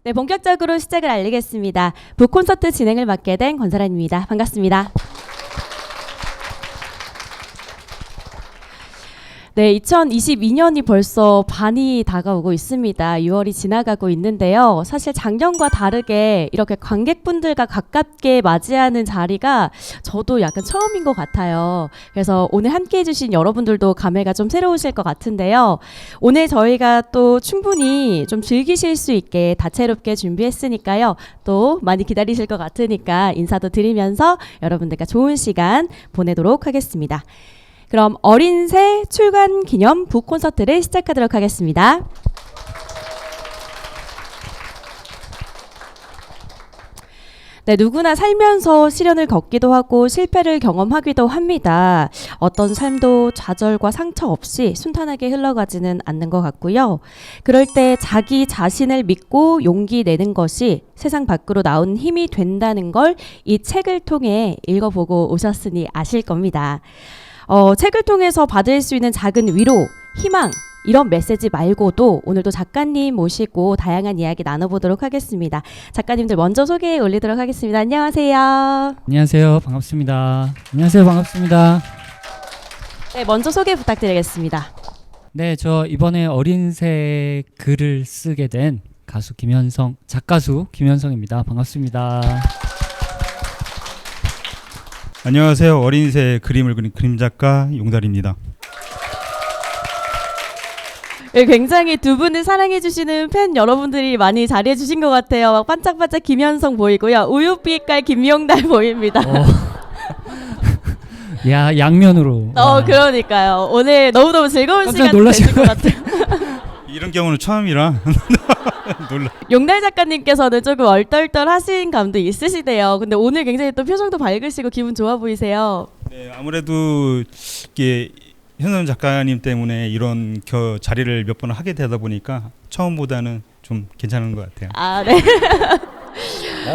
네, 본격적으로 시작을 알리겠습니다. 북콘서트 진행을 맡게 된 권사란입니다. 반갑습니다. 네, 2022년이 벌써 반이 다가오고 있습니다. 6월이 지나가고 있는데요. 사실 작년과 다르게 이렇게 관객분들과 가깝게 맞이하는 자리가 저도 약간 처음인 것 같아요. 그래서 오늘 함께 해주신 여러분들도 감회가 좀 새로우실 것 같은데요. 오늘 저희가 또 충분히 좀 즐기실 수 있게 다채롭게 준비했으니까요. 또 많이 기다리실 것 같으니까 인사도 드리면서 여러분들과 좋은 시간 보내도록 하겠습니다. 그럼 어린 새 출간 기념 북콘서트를 시작하도록 하겠습니다. 네, 누구나 살면서 시련을 겪기도 하고 실패를 경험하기도 합니다. 어떤 삶도 좌절과 상처 없이 순탄하게 흘러가지는 않는 것 같고요. 그럴 때 자기 자신을 믿고 용기 내는 것이 세상 밖으로 나온 힘이 된다는 걸 이 책을 통해 읽어보고 오셨으니 아실 겁니다. 책을 통해서 받을 수 있는 작은 위로, 희망, 이런 메시지 말고도 오늘도 작가님 모시고 다양한 이야기 나눠보도록 하겠습니다. 작가님들 먼저 소개해 올리도록 하겠습니다. 안녕하세요. 안녕하세요. 반갑습니다. 안녕하세요. 반갑습니다. 네, 먼저 소개 부탁드리겠습니다. 네, 저 이번에 어린 새 글을 쓰게 된 가수 김현성, 작가수 김현성입니다. 반갑습니다. 안녕하세요. 어린 새 그림을 그린 그림작가 용달입니다. 네, 굉장히 두 분을 사랑해주시는 팬 여러분들이 많이 자리해주신 것 같아요. 막 반짝반짝 김현성 보이고요. 우유빛깔 김용달 보입니다. 야, 양면으로. 그러니까요. 오늘 너무너무 즐거운 깜짝 시간 놀라실 되실 것 같아요. 이런 경우는 처음이라 놀라. 용달 작가님께서는 조금 얼떨떨하신 감도 있으시대요. 근데 오늘 굉장히 또 표정도 밝으시고 기분 좋아 보이세요. 네, 아무래도 이게 현선 작가님 때문에 이런 자리를 몇 번 하게 되다 보니까 처음보다는 좀 괜찮은 것 같아요. 아, 네.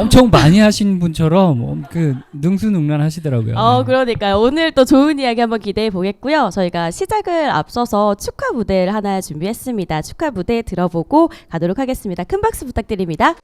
엄청 많이 하신 분처럼 그 능수능란 하시더라고요. 네. 그러니까요. 오늘 또 좋은 이야기 한번 기대해 보겠고요. 저희가 시작을 앞서서 축하 무대를 하나 준비했습니다. 축하 무대 들어보고 가도록 하겠습니다. 큰 박수 부탁드립니다.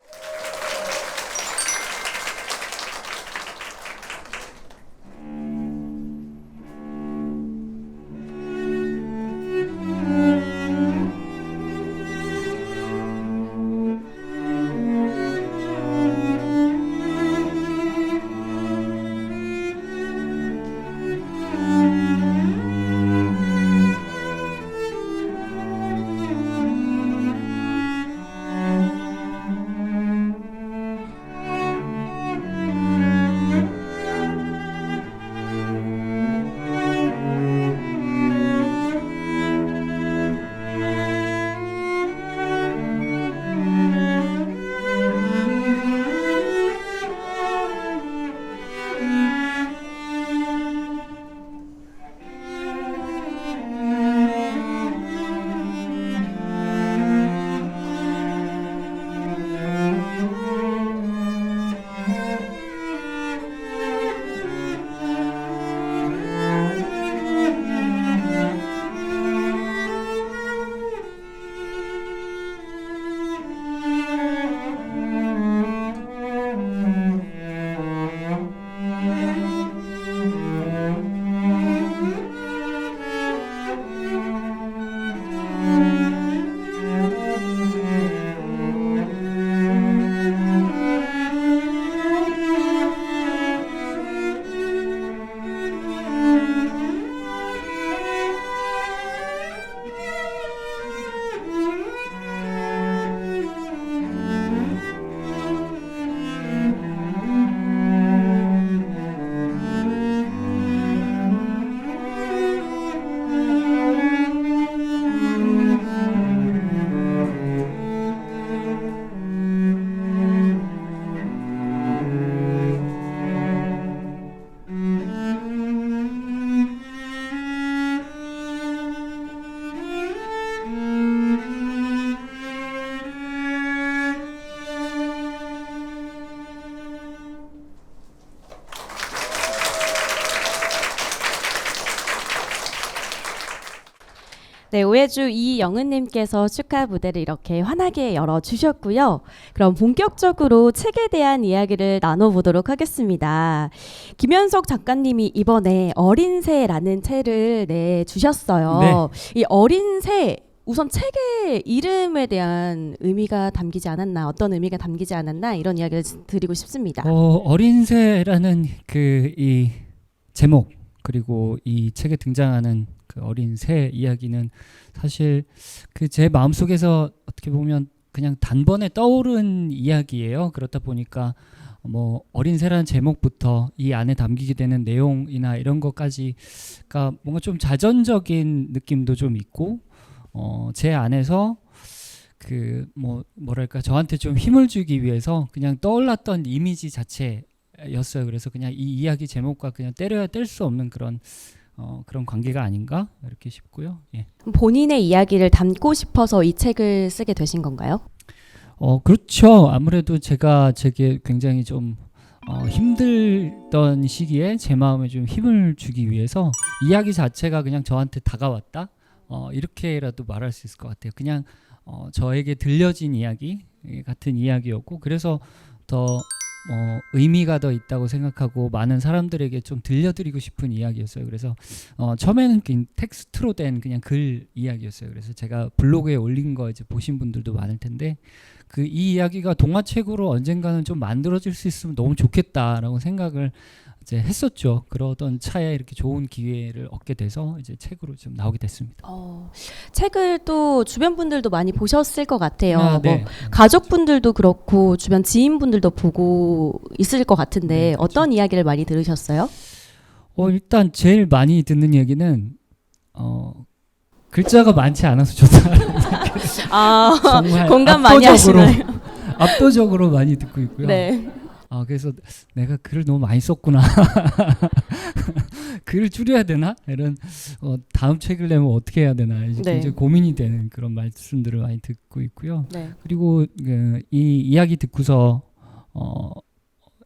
네, 오해주 이영은님께서 축하 무대를 이렇게 환하게 열어주셨고요. 그럼 본격적으로 책에 대한 이야기를 나눠보도록 하겠습니다. 김현석 작가님이 이번에 어린 새라는 책을 내주셨어요. 이 어린 새, 우선 책의 이름에 대한 의미가 담기지 않았나, 어떤 의미가 담기지 않았나 이런 이야기를 드리고 싶습니다. 어린 새라는 그 이 제목 그리고 이 책에 등장하는 그 어린 새 이야기는 사실 그 제 마음속에서 어떻게 보면 그냥 단번에 떠오른 이야기예요. 그렇다 보니까 뭐 어린 새라는 제목부터 이 안에 담기게 되는 내용이나 이런 것까지가 뭔가 좀 자전적인 느낌도 좀 있고 제 안에서 그 뭐랄까 저한테 좀 힘을 주기 위해서 그냥 떠올랐던 이미지 자체였어요. 그래서 그냥 이 이야기 제목과 그냥 때려야 뗄 수 없는 그런 관계가 아닌가 이렇게 싶고요. 예. 본인의 이야기를 담고 싶어서 이 책을 쓰게 되신 건가요? 그렇죠. 아무래도 제게 굉장히 좀 힘들던 시기에 제 마음에 좀 힘을 주기 위해서 이야기 자체가 그냥 저한테 다가왔다. 이렇게라도 말할 수 있을 것 같아요. 그냥 저에게 들려진 이야기 같은 이야기였고 그래서 더 의미가 더 있다고 생각하고 많은 사람들에게 좀 들려드리고 싶은 이야기였어요. 그래서 처음에는 텍스트로 된 그냥 글 이야기였어요. 그래서 제가 블로그에 올린 거 이제 보신 분들도 많을 텐데 이 이야기가 동화책으로 언젠가는 좀 만들어질 수 있으면 너무 좋겠다라고 생각을 이제 했었죠. 그러던 차에 이렇게 좋은 기회를 얻게 돼서 이제 책으로 좀 나오게 됐습니다. 책을 또 주변 분들도 많이 보셨을 것 같아요. 네. 가족분들도 그렇고 주변 지인분들도 보고 있을 것 같은데 네, 그렇죠. 어떤 이야기를 많이 들으셨어요? 일단 제일 많이 듣는 얘기는 글자가 많지 않아서 좋다. 정말 공감 많이 하시나요? 압도적으로 많이 듣고 있고요. 네. 그래서 내가 글을 너무 많이 썼구나. 글을 줄여야 되나? 이런 다음 책을 내면 어떻게 해야 되나? 이제 네. 굉장히 고민이 되는 그런 말씀들을 많이 듣고 있고요. 네. 그리고 이 이야기 듣고서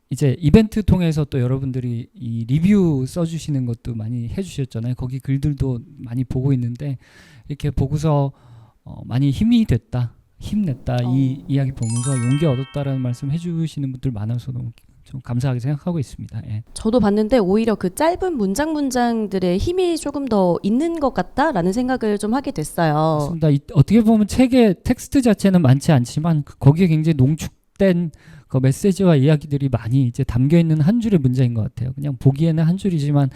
이제 이벤트 통해서 또 여러분들이 이 리뷰 써주시는 것도 많이 해주셨잖아요. 거기 글들도 많이 보고 있는데 이렇게 보고서 많이 힘이 됐다. 힘냈다. 이 이야기 보면서 용기 얻었다라는 말씀 해주시는 분들 많아서 너무 좀 감사하게 생각하고 있습니다. 예. 저도 봤는데 오히려 그 짧은 문장들의 힘이 조금 더 있는 것 같다라는 생각을 좀 하게 됐어요. 맞습니다. 어떻게 보면 책의 텍스트 자체는 많지 않지만 거기에 굉장히 농축된 그 메시지와 이야기들이 많이 이제 담겨 있는 한 줄의 문장인 것 같아요. 그냥 보기에는 한 줄이지만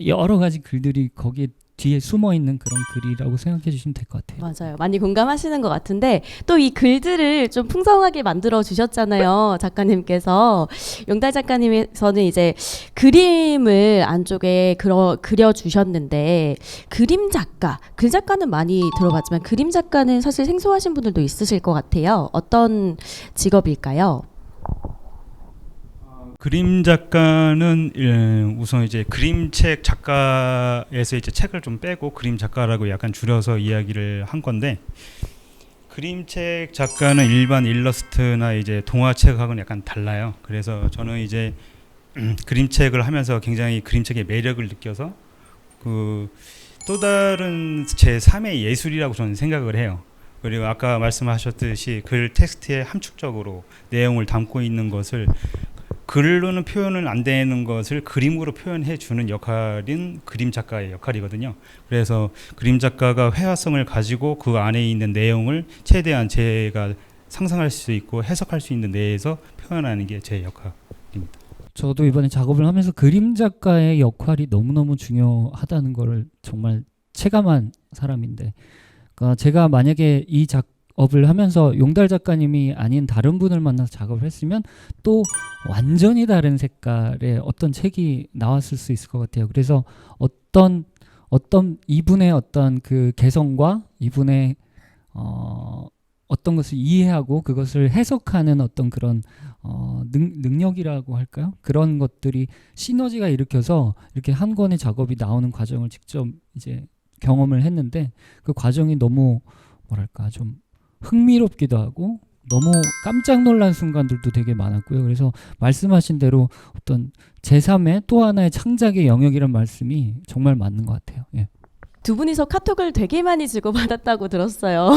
여러 가지 글들이 거기에 뒤에 숨어 있는 그런 글이라고 생각해 주시면 될 것 같아요. 맞아요. 많이 공감하시는 것 같은데 또 이 글들을 좀 풍성하게 만들어 주셨잖아요. 작가님께서. 용달 작가님께서는 이제 그림을 안쪽에 그려 주셨는데 그림 작가, 글 작가는 많이 들어봤지만 그림 작가는 사실 생소하신 분들도 있으실 것 같아요. 어떤 직업일까요? 그림 작가는 우선 이제 그림책 작가에서 이제 책을 좀 빼고 그림 작가라고 약간 줄여서 이야기를 한 건데 그림책 작가는 일반 일러스트나 이제 동화책하고는 약간 달라요. 그래서 저는 이제 그림책을 하면서 굉장히 그림책의 매력을 느껴서 그 또 다른 제 3의 예술이라고 저는 생각을 해요. 그리고 아까 말씀하셨듯이 글 텍스트에 함축적으로 내용을 담고 있는 것을 글로는 표현은 안 되는 것을 그림으로 표현해 주는 역할인 그림 작가의 역할이거든요. 그래서 그림 작가가 회화성을 가지고 그 안에 있는 내용을 최대한 제가 상상할 수 있고 해석할 수 있는 내에서 표현하는 게 제 역할입니다. 저도 이번에 작업을 하면서 그림 작가의 역할이 너무너무 중요하다는 거를 정말 체감한 사람인데 그러니까 제가 만약에 이 작업을 하면서 용달 작가님이 아닌 다른 분을 만나서 작업을 했으면 또 완전히 다른 색깔의 어떤 책이 나왔을 수 있을 것 같아요. 그래서 어떤 이분의 어떤 그 개성과 이분의 어떤 것을 이해하고 그것을 해석하는 어떤 그런 능력이라고 할까요? 그런 것들이 시너지가 일으켜서 이렇게 한 권의 작업이 나오는 과정을 직접 이제 경험을 했는데 그 과정이 너무 뭐랄까 좀 흥미롭기도 하고 너무 깜짝 놀란 순간들도 되게 많았고요. 그래서 말씀하신 대로 어떤 제3의 또 하나의 창작의 영역이란 말씀이 정말 맞는 것 같아요. 예. 두 분이서 카톡을 되게 많이 주고받았다고 들었어요.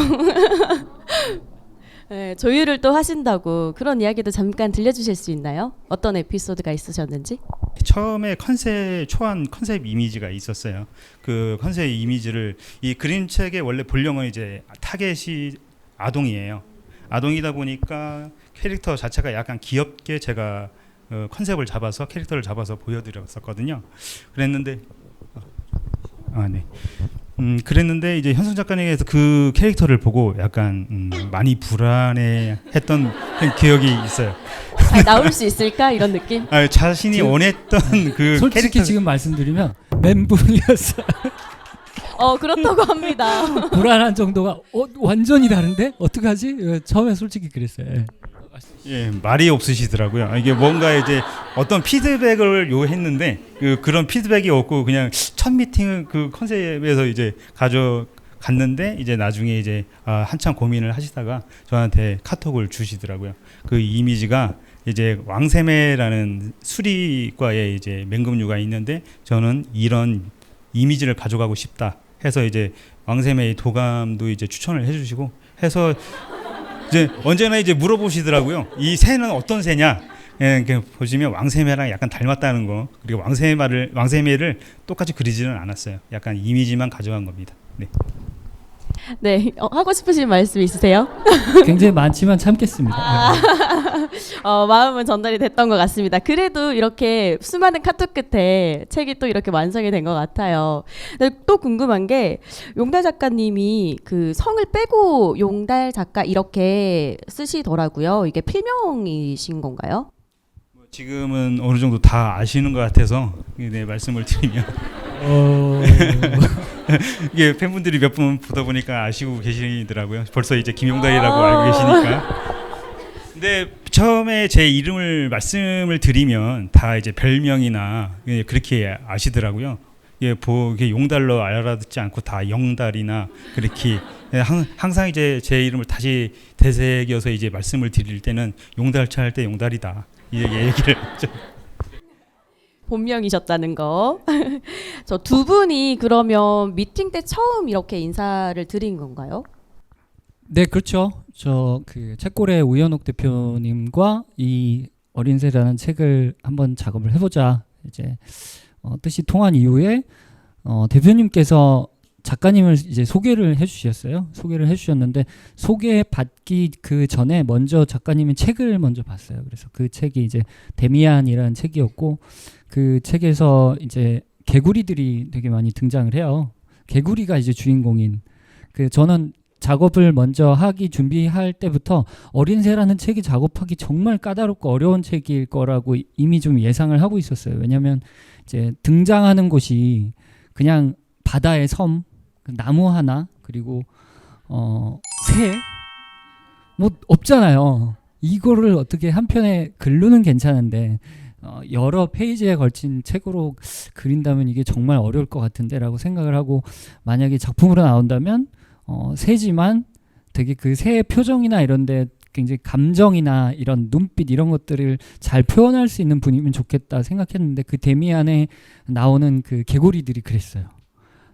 네, 조율을 또 하신다고 그런 이야기도 잠깐 들려주실 수 있나요? 어떤 에피소드가 있으셨는지? 처음에 초안 컨셉 이미지가 있었어요. 그 컨셉 이미지를 이 그림책의 원래 본령은 이제 타겟이 아동이에요. 아동이다 보니까 캐릭터 자체가 약간 귀엽게 제가 컨셉을 잡아서 캐릭터를 잡아서 보여드렸었거든요. 그랬는데 네. 그랬는데 이제 현성 작가님께서 그 캐릭터를 보고 약간 많이 불안해했던 기억이 있어요. 잘 나올 수 있을까 이런 느낌? 자신이 원했던 그 솔직히 캐릭터 지금 말씀드리면 멘붕이었어요. 그렇다고 합니다. 불안한 정도가 완전히 다른데 어떡하지? 처음에 솔직히 그랬어요. 예. 예, 말이 없으시더라고요. 이게 뭔가 이제 어떤 피드백을 요했는데 그런 피드백이 없고 그냥 첫 미팅은 그 컨셉에서 이제 가져갔는데 이제 나중에 이제 한참 고민을 하시다가 저한테 카톡을 주시더라고요. 그 이미지가 이제 왕세매라는 수리과에 이제 맹금류가 있는데 저는 이런 이미지를 가져가고 싶다 해서 이제 왕세매의 도감도 이제 추천을 해주시고 해서 이제 언제나 이제 물어보시더라고요. 이 새는 어떤 새냐? 예, 이렇게 보시면 왕새매랑 약간 닮았다는 거. 그리고 왕새매를 똑같이 그리지는 않았어요. 약간 이미지만 가져간 겁니다. 네. 네, 하고 싶으신 말씀 있으세요? 굉장히 많지만 참겠습니다. 마음은 전달이 됐던 것 같습니다. 그래도 이렇게 수많은 카톡 끝에 책이 또 이렇게 완성이 된 것 같아요. 근데 또 궁금한 게 용달 작가님이 그 성을 빼고 용달 작가 이렇게 쓰시더라고요. 이게 필명이신 건가요? 지금은 어느 정도 다 아시는 것 같아서 네, 말씀을 드리면 이게 팬분들이 몇 분 보다 보니까 아시고 계시더라고요. 벌써 이제 김용달이라고 알고 계시니까. 근데 처음에 제 이름을 말씀을 드리면 다 이제 별명이나 그렇게 아시더라고요. 이게 용달로 알아듣지 않고 다 영달이나 그렇게 항상 이제 제 이름을 다시 되새겨서 이제 말씀을 드릴 때는 용달차 할 때 용달이다 이 얘기를 좀. 본명이셨다는 거. 저 두 분이 그러면 미팅 때 처음 이렇게 인사를 드린 건가요? 네, 그렇죠. 저 그 책고래 우현옥 대표님과 이 어린새라는 책을 한번 작업을 해보자. 이제 뜻이 통한 이후에 대표님께서 작가님을 이제 소개를 해주셨어요. 소개를 해주셨는데 소개받기 그 전에 먼저 작가님이 책을 먼저 봤어요. 그래서 그 책이 이제 데미안이라는 책이었고 그 책에서 이제 개구리들이 되게 많이 등장을 해요. 개구리가 이제 주인공인. 저는 작업을 먼저 하기 준비할 때부터 어린새라는 책이 작업하기 정말 까다롭고 어려운 책일 거라고 이미 좀 예상을 하고 있었어요. 왜냐하면 이제 등장하는 곳이 그냥 바다의 섬, 나무 하나, 그리고 새, 뭐 없잖아요. 이거를 어떻게 한 편에 글로는 괜찮은데 여러 페이지에 걸친 책으로 그린다면 이게 정말 어려울 것 같은데라고 생각을 하고 만약에 작품으로 나온다면 새지만 되게 그 새의 표정이나 이런데 굉장히 감정이나 이런 눈빛 이런 것들을 잘 표현할 수 있는 분이면 좋겠다 생각했는데 그 데미안에 나오는 그 개구리들이 그랬어요.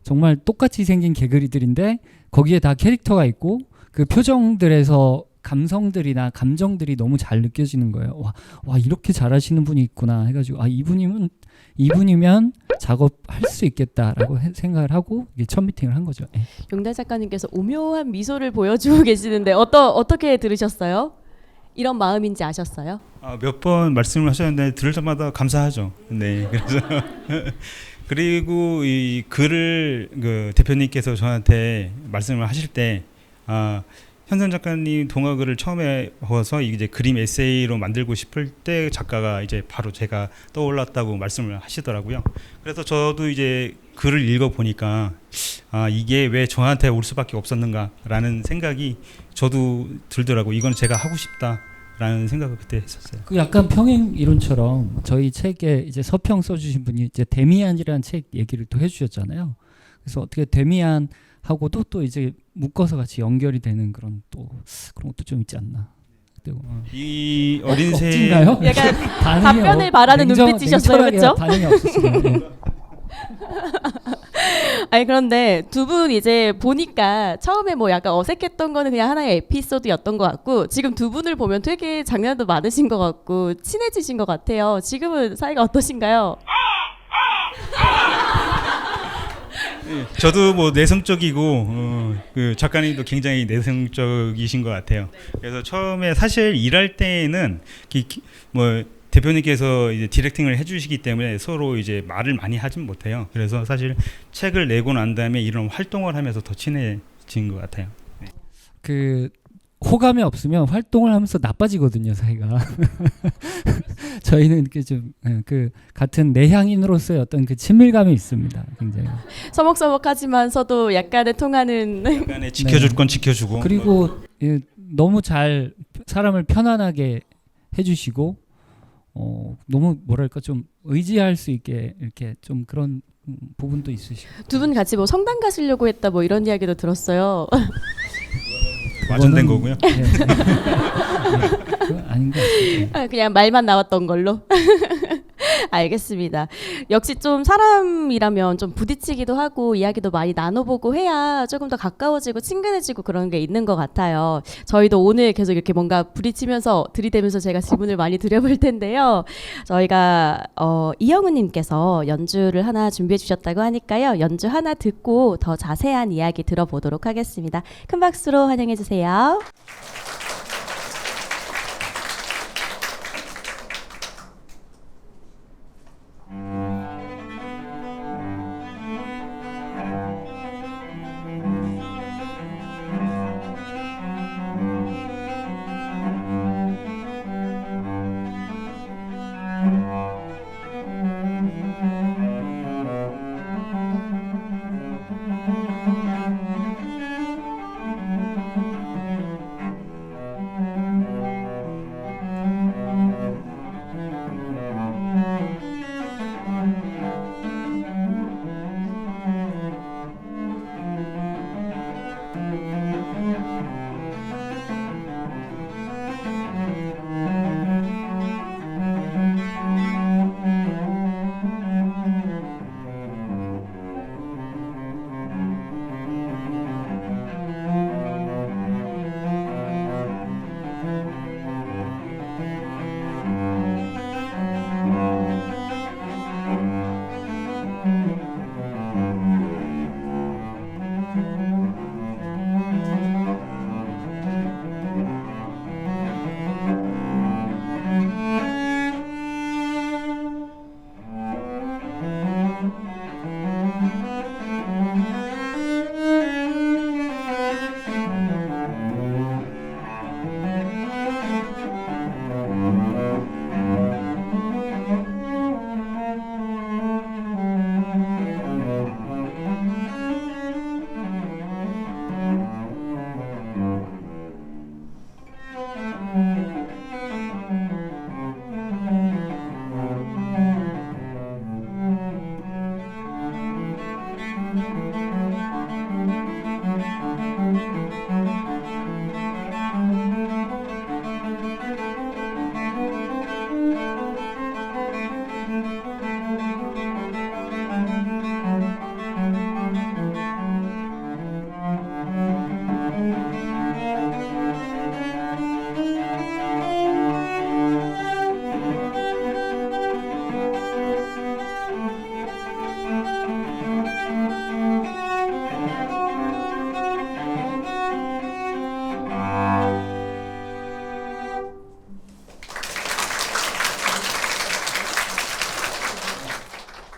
정말 똑같이 생긴 개구리들인데 거기에 다 캐릭터가 있고 그 표정들에서 감성들이나 감정들이 너무 잘 느껴지는 거예요. 와 이렇게 잘하시는 분이 있구나 해가지고 이분이면 작업할 수 있겠다라고 생각을 하고 이게 첫 미팅을 한 거죠. 네. 용달 작가님께서 오묘한 미소를 보여주고 계시는데 어떻게 들으셨어요? 이런 마음인지 아셨어요? 몇 번 말씀을 하셨는데 들을 때마다 감사하죠. 네, 그래서 그리고 이 글을 그 대표님께서 저한테 말씀을 하실 때 현선 작가님 동화글을 처음에 보고서 이제 그림 에세이로 만들고 싶을 때 작가가 이제 바로 제가 떠올랐다고 말씀을 하시더라고요. 그래서 저도 이제 글을 읽어 보니까 이게 왜 저한테 올 수밖에 없었는가라는 생각이 저도 들더라고요. 이건 제가 하고 싶다라는 생각을 그때 했었어요. 그 약간 평행 이론처럼 저희 책에 이제 서평 써주신 분이 이제 데미안이라는 책 얘기를 또 해주셨잖아요. 그래서 어떻게 데미안 하고도 또 이제 묶어서 같이 연결이 되는 그런 것도 좀 있지 않나. 이 어린새 억지인가요? 약간 답변을 바라는 눈빛이셨어요, 그렇죠? 반응이 없으시네요. 아니 그런데 두 분 이제 보니까 처음에 뭐 약간 어색했던 거는 그냥 하나의 에피소드였던 것 같고 지금 두 분을 보면 되게 장난도 많으신 것 같고 친해지신 것 같아요. 지금은 사이가 어떠신가요? 저도 뭐 내성적이고 그 작가님도 굉장히 내성적이신 것 같아요. 그래서 처음에 사실 일할 때에는 뭐 대표님께서 이제 디렉팅을 해주시기 때문에 서로 이제 말을 많이 하진 못해요. 그래서 사실 책을 내고 난 다음에 이런 활동을 하면서 더 친해진 것 같아요. 네. 그 호감이 없으면 활동을 하면서 나빠지거든요, 사이가. 저희는 이렇게 좀 그 같은 내향인으로서의 어떤 그 친밀감이 있습니다. 굉장히. 서먹서먹하지만서도 약간의 통하는 약간의 지켜줄 네. 건 지켜주고. 그리고 너무 잘 사람을 편안하게 해주시고 너무 뭐랄까 좀 의지할 수 있게 이렇게 좀 그런 부분도 있으시고. 두 분 같이 뭐 성당 가시려고 했다 뭐 이런 이야기도 들었어요. 와전된 거고요. 네. 네. 그건 아닌 것 같아요. 그냥 말만 나왔던 걸로. 알겠습니다. 역시 좀 사람이라면 좀 부딪히기도 하고 이야기도 많이 나눠보고 해야 조금 더 가까워지고 친근해지고 그런 게 있는 것 같아요. 저희도 오늘 계속 이렇게 뭔가 부딪히면서 들이대면서 제가 질문을 많이 드려볼 텐데요. 저희가 이영은님께서 연주를 하나 준비해 주셨다고 하니까요. 연주 하나 듣고 더 자세한 이야기 들어보도록 하겠습니다. 큰 박수로 환영해 주세요.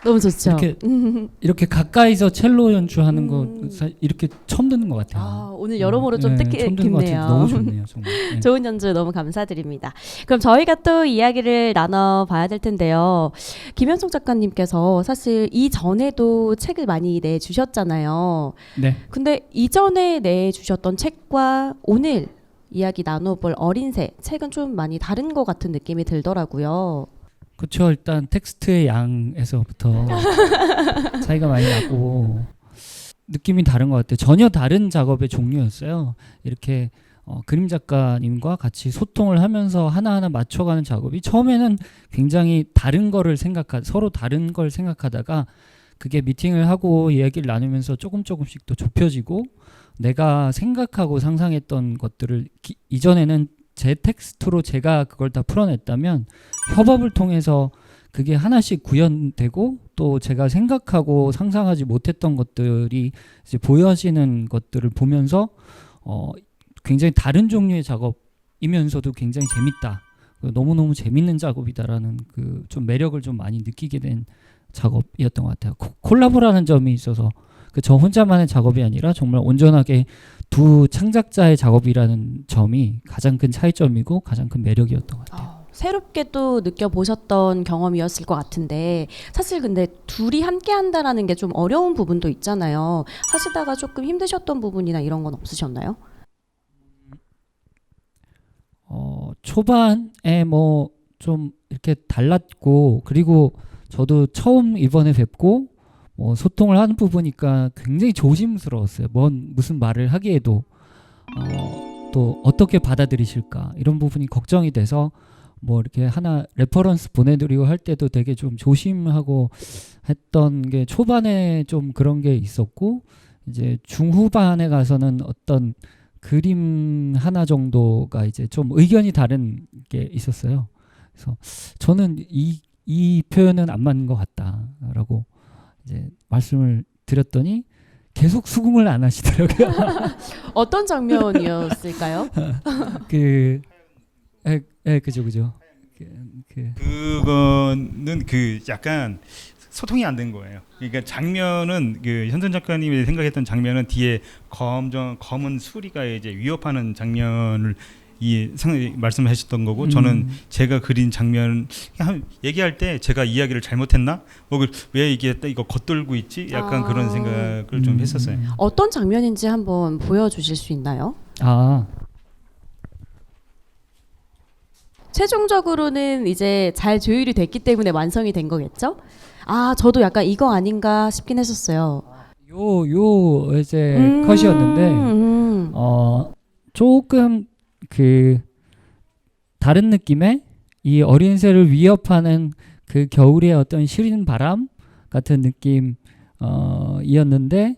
너무 좋죠. 이렇게 가까이서 첼로 연주하는 거 이렇게 처음 듣는 것 같아요. 아, 오늘 여러모로 좀 처음 듣는 것 뜻깊네요. 같아요. 너무 좋네요, 정말. 네. 좋은 연주 너무 감사드립니다. 그럼 저희가 또 이야기를 나눠봐야 될 텐데요. 김현송 작가님께서 사실 이전에도 책을 많이 내주셨잖아요. 네. 근데 이전에 내주셨던 책과 오늘 이야기 나눠볼 어린새 책은 좀 많이 다른 것 같은 느낌이 들더라고요. 그렇죠. 일단 텍스트의 양에서부터 차이가 많이 나고 느낌이 다른 것 같아요. 전혀 다른 작업의 종류였어요. 이렇게 그림 작가님과 같이 소통을 하면서 하나하나 맞춰가는 작업이 처음에는 굉장히 다른 거를 서로 다른 걸 생각하다가 그게 미팅을 하고 이야기를 나누면서 조금씩 또 좁혀지고 내가 생각하고 상상했던 것들을 이전에는 제 텍스트로 제가 그걸 다 풀어냈다면 협업을 통해서 그게 하나씩 구현되고 또 제가 생각하고 상상하지 못했던 것들이 이제 보여지는 것들을 보면서 굉장히 다른 종류의 작업이면서도 굉장히 재밌다. 너무너무 재밌는 작업이다라는 그 좀 매력을 좀 많이 느끼게 된 작업이었던 것 같아요. 콜라보라는 점이 있어서 그 저 혼자만의 작업이 아니라 정말 온전하게 두 창작자의 작업이라는 점이 가장 큰 차이점이고 가장 큰 매력이었던 것 같아요. 새롭게 또 느껴보셨던 경험이었을 것 같은데 사실 근데 둘이 함께 한다라는 게 좀 어려운 부분도 있잖아요. 하시다가 조금 힘드셨던 부분이나 이런 건 없으셨나요? 초반에 뭐 좀 이렇게 달랐고 그리고 저도 처음 이번에 뵙고 뭐 소통을 하는 부분이니까 굉장히 조심스러웠어요. 무슨 말을 하기에도 또 어떻게 받아들이실까 이런 부분이 걱정이 돼서 뭐 이렇게 하나 레퍼런스 보내드리고 할 때도 되게 좀 조심하고 했던 게 초반에 좀 그런 게 있었고 이제 중후반에 가서는 어떤 그림 하나 정도가 이제 좀 의견이 다른 게 있었어요. 그래서 저는 이 표현은 안 맞는 것 같다라고 이제 말씀을 드렸더니 계속 수긍을 안 하시더라고요. 어떤 장면이었을까요? 그죠. 그거는 그 약간 소통이 안 된 거예요. 그러니까 장면은 그 현선 작가님이 생각했던 장면은 뒤에 검은 수리가 이제 위협하는 장면을 말씀하셨던 거고 저는 제가 그린 장면 얘기할 때 제가 이야기를 잘못했나? 왜 이게 이거 겉돌고 있지? 약간 그런 생각을 좀 했었어요. 어떤 장면인지 한번 보여주실 수 있나요? 최종적으로는 이제 잘 조율이 됐기 때문에 완성이 된 거겠죠? 저도 약간 이거 아닌가 싶긴 했었어요. 요 이제 컷이었는데 조금 그 다른 느낌의 이 어린 새를 위협하는 그 겨울의 어떤 시린 바람 같은 느낌 이었는데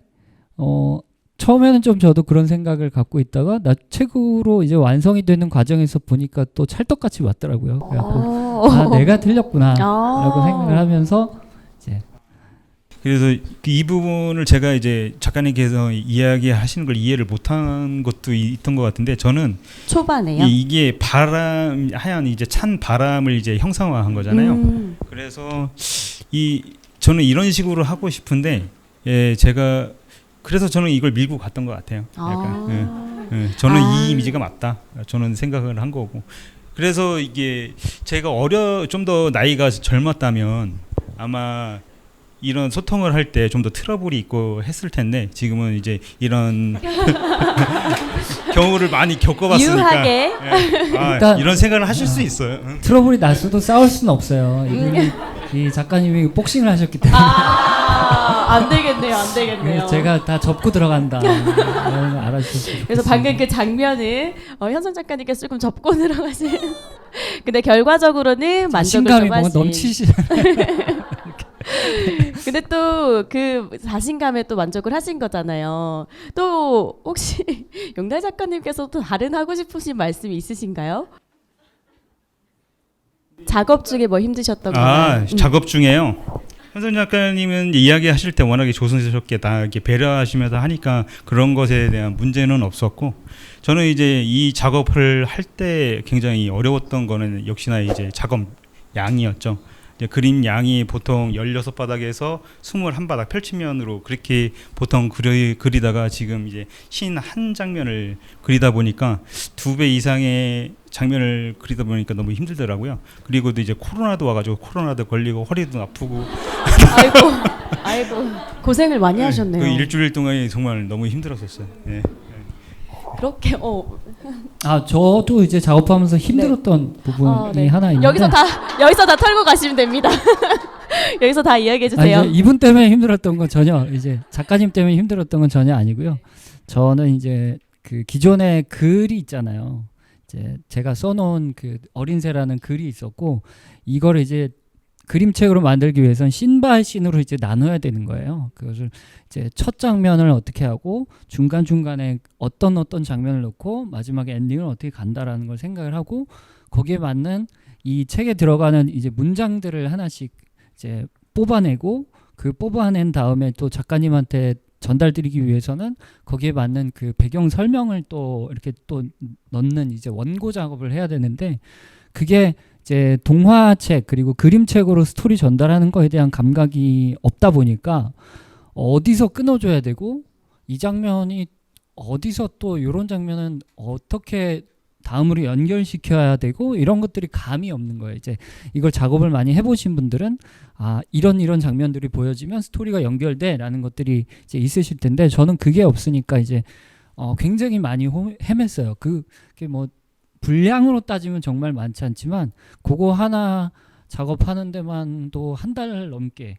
처음에는 좀 저도 그런 생각을 갖고 있다가 책으로 이제 완성이 되는 과정에서 보니까 또 찰떡같이 왔더라고요. 그래갖고 내가 틀렸구나라고 생각을 하면서 이제 그래서 이 부분을 제가 이제 작가님께서 이야기하시는 걸 이해를 못한 것도 있던 것 같은데 저는 초반에요? 이게 하얀 이제 찬 바람을 이제 형상화한 거잖아요. 그래서 저는 이런 식으로 하고 싶은데 제가 그래서 저는 이걸 밀고 갔던 것 같아요. 약간 저는 이 이미지가 맞다. 저는 생각을 한 거고. 그래서 이게 제가 좀 더 나이가 젊었다면 아마 이런 소통을 할 때 좀 더 트러블이 있고 했을 텐데 지금은 이제 이런 경우를 많이 겪어봤으니까 유하게 이런 생각을 하실 수 있어요. 트러블이 날 수도 싸울 수는 없어요. 이 작가님이 복싱을 하셨기 때문에 안 되겠네요. 제가 다 접고 들어간다. 알아주셨으면 그래서 방금 그 장면은 현선 작가님께서 조금 접고 들어가신. 근데 결과적으로는 만족을 좀 하신. 넘치시잖아요. 근데 또 그 자신감에 또 만족을 하신 거잖아요. 또 혹시 용달 작가님께서 또 다른 하고 싶으신 말씀이 있으신가요? 작업 중에 뭐 힘드셨던 거요? 작업 중에요. 현선 작가님은 이야기하실 때 워낙에 조심스럽게 다 이렇게 배려하시면서 하니까 그런 것에 대한 문제는 없었고 저는 이제 이 작업을 할 때 굉장히 어려웠던 거는 역시나 이제 작업 양이었죠. 이제 그림 양이 보통 16바닥에서 21바닥 펼치면으로 그렇게 보통 그리다가 지금 이제 51장면을 그리다 보니까 2배 이상의 장면을 그리다 보니까 너무 힘들더라고요. 그리고 또 이제 코로나도 와가지고 코로나도 걸리고 허리도 아프고 아이고 고생을 많이 하셨네요. 그 일주일 동안이 정말 너무 힘들었었어요. 네. 그렇게 저도 이제 작업하면서 힘들었던 부분이 하나 있는데 여기서 다 털고 가시면 됩니다. 여기서 다 이야기해 주세요. 이분 때문에 힘들었던 건 전혀 이제 작가님 때문에 힘들었던 건 전혀 아니고요. 저는 이제 그 기존의 글이 있잖아요. 이제 제가 써놓은 그 어린 새라는 글이 있었고 이걸 이제 그림책으로 만들기 위해서는 씬 바이 씬으로 이제 나눠야 되는 거예요. 그것을 이제 첫 장면을 어떻게 하고 중간 중간에 어떤 장면을 넣고 마지막에 엔딩을 어떻게 간다라는 걸 생각을 하고 거기에 맞는 이 책에 들어가는 이제 문장들을 하나씩 이제 뽑아내고 그 뽑아낸 다음에 또 작가님한테 전달드리기 위해서는 거기에 맞는 그 배경 설명을 또 이렇게 또 넣는 이제 원고 작업을 해야 되는데 그게 이제 동화책 그리고 그림책으로 스토리 전달하는 거에 대한 감각이 없다 보니까 어디서 끊어줘야 되고 이 장면이 어디서 또 이런 장면은 어떻게 다음으로 연결시켜야 되고 이런 것들이 감이 없는 거예요. 이제 이걸 작업을 많이 해보신 분들은 아 이런 장면들이 보여지면 스토리가 연결돼라는 것들이 이제 있으실 텐데 저는 그게 없으니까 이제 굉장히 많이 헤맸어요. 그게 뭐 분량으로 따지면 정말 많지 않지만 그거 하나 작업하는 데만도 한 달 넘게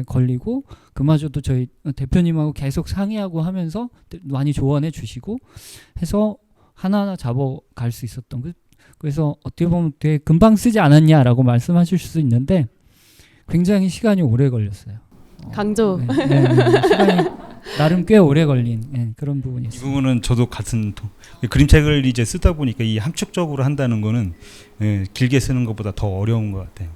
걸리고 그마저도 저희 대표님하고 계속 상의하고 하면서 많이 조언해 주시고 해서 하나하나 잡아갈 수 있었던 그래서 어떻게 보면 되게 금방 쓰지 않았냐라고 말씀하실 수 있는데 굉장히 시간이 오래 걸렸어요. 강조. 시간이 나름 꽤 오래 걸린 그런 부분이 이 있어요. 부분은 저도 같은 그림책을 이제 쓰다 보니까 이 함축적으로 한다는 거는 길게 쓰는 것보다 더 어려운 것 같아요.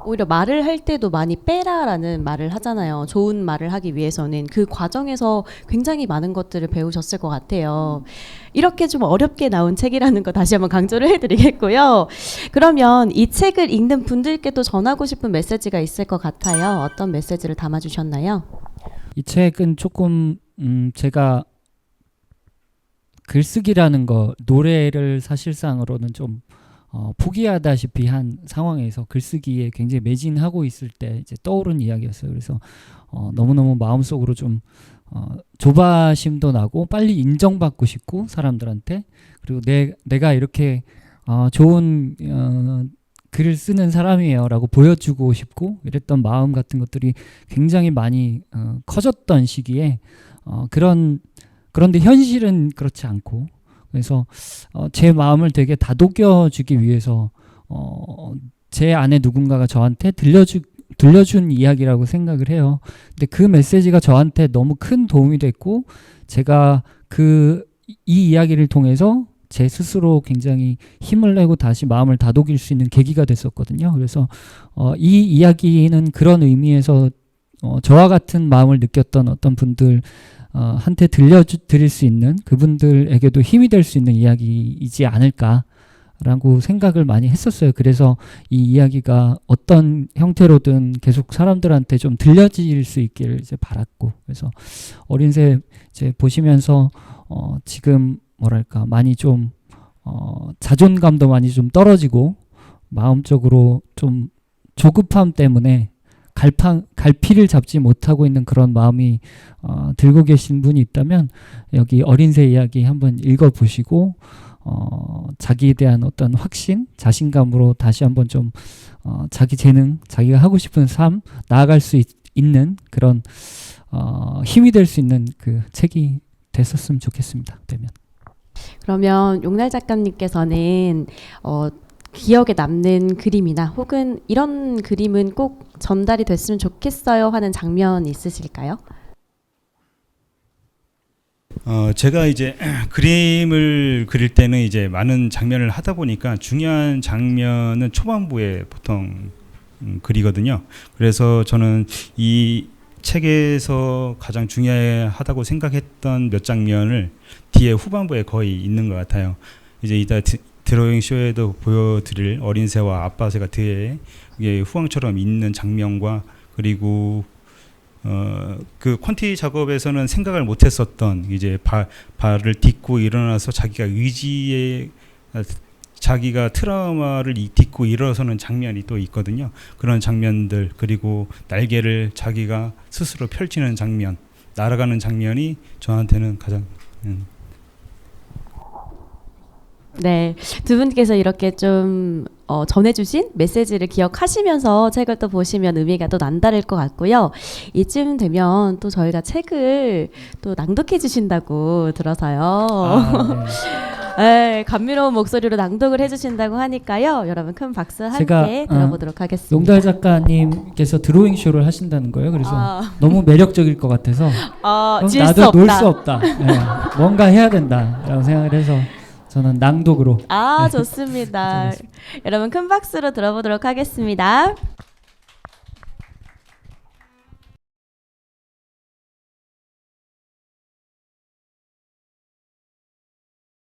오히려 말을 할 때도 많이 빼라라는 말을 하잖아요. 좋은 말을 하기 위해서는 그 과정에서 굉장히 많은 것들을 배우셨을 것 같아요. 이렇게 좀 어렵게 나온 책이라는 거 다시 한번 강조를 해드리겠고요. 그러면 이 책을 읽는 분들께도 전하고 싶은 메시지가 있을 것 같아요. 어떤 메시지를 담아주셨나요? 이 책은 조금 제가 글쓰기라는 거 노래를 사실상으로는 좀 포기하다시피 한 상황에서 글쓰기에 굉장히 매진하고 있을 때 이제 떠오른 이야기였어요. 그래서 너무너무 마음속으로 좀 조바심도 나고 빨리 인정받고 싶고 사람들한테 그리고 내가 이렇게 좋은 글을 쓰는 사람이에요 라고 보여주고 싶고 이랬던 마음 같은 것들이 굉장히 많이 커졌던 시기에 그런데 현실은 그렇지 않고 그래서 제 마음을 되게 다독여주기 위해서 제 안에 누군가가 저한테 들려준 이야기라고 생각을 해요. 근데 그 메시지가 저한테 너무 큰 도움이 됐고 제가 이 이야기를 통해서 제 스스로 굉장히 힘을 내고 다시 마음을 다독일 수 있는 계기가 됐었거든요. 그래서 이 이야기는 그런 의미에서 저와 같은 마음을 느꼈던 어떤 분들 한테 들려드릴 수 있는 그분들에게도 힘이 될 수 있는 이야기이지 않을까라고 생각을 많이 했었어요. 그래서 이 이야기가 어떤 형태로든 계속 사람들한테 좀 들려질 수 있기를 이제 바랐고 그래서 어린새 이제 보시면서 지금 뭐랄까 많이 좀 자존감도 많이 좀 떨어지고 마음적으로 좀 조급함 때문에 갈피를 잡지 못하고 있는 그런 마음이 들고 계신 분이 있다면 여기 어린새 이야기 한번 읽어보시고 자기에 대한 어떤 확신, 자신감으로 다시 한번 좀 자기 재능, 자기가 하고 싶은 삶 나아갈 수 있는 그런 힘이 될 수 있는 그 책이 됐었으면 좋겠습니다. 되면. 그러면 용날 작가님께서는 기억에 남는 그림이나 혹은 이런 그림은 꼭 전달이 됐으면 좋겠어요 하는 장면 있으실까요? 제가 이제 그림을 그릴 때는 이제 많은 장면을 하다 보니까 중요한 장면은 초반부에 보통 그리거든요. 그래서 저는 이 책에서 가장 중요하다고 생각했던 몇 장면을 뒤에 후반부에 거의 있는 것 같아요. 이제 이따 드로잉 쇼에도 보여드릴 어린새와 아빠새가 뒤에 후광처럼 있는 장면과 그리고 그 콘티 작업에서는 생각을 못했었던 이제 발을 딛고 일어나서 자기가 트라우마를 딛고 일어서는 장면이 또 있거든요. 그런 장면들 그리고 날개를 자기가 스스로 펼치는 장면, 날아가는 장면이 저한테는 가장 네, 두 분께서 이렇게 좀 전해주신 메시지를 기억하시면서 책을 또 보시면 의미가 또 남다를 것 같고요. 이쯤 되면 또 저희가 책을 또 낭독해 주신다고 들어서요. 네, 감미로운 목소리로 낭독을 해주신다고 하니까요. 여러분 큰 박수 함께 제가, 들어보도록 하겠습니다. 용달 작가님께서 드로잉 쇼를 하신다는 거예요. 그래서 아, 너무 매력적일 것 같아서 그럼 질 수 나도 놀 없다. 수 없다. 네, 뭔가 해야 된다라고 생각을 해서 저는 낭독으로 좋습니다. 여러분 큰 박수로 들어보도록 하겠습니다.